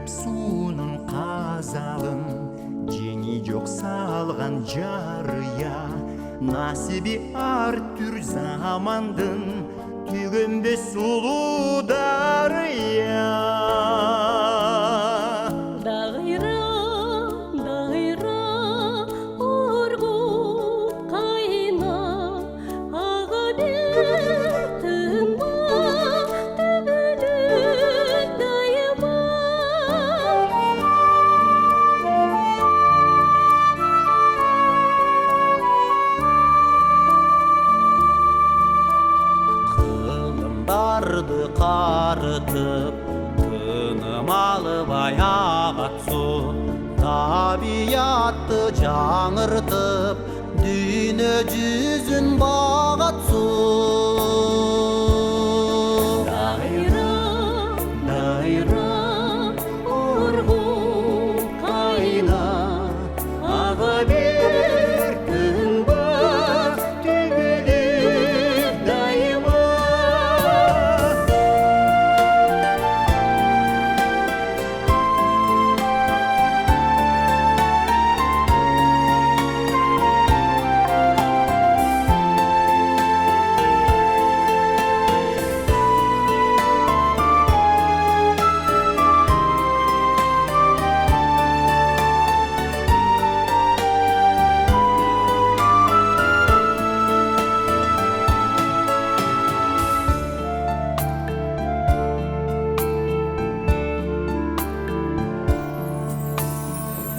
суунун казалын жеңи жок салган жарыя, насиби ар түр замандын түгөнбөс улуу дарыя. Кылымдарды карытып, тыным албай агат-су, табиятты жаңыртып, дүйнө жүзүн багат-су. Дайра, дайра, ургу кайна, ага бир күн бар, түгөлүп дайыма.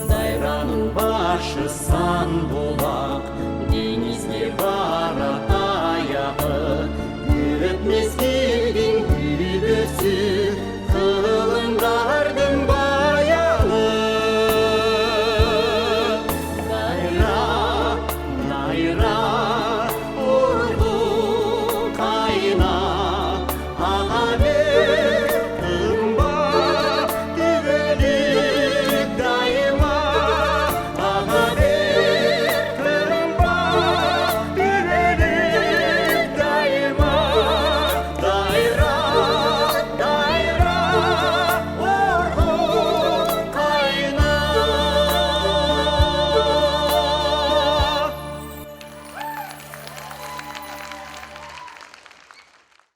Дайранын башы сан булак, деңизге барат аягы, өтмеске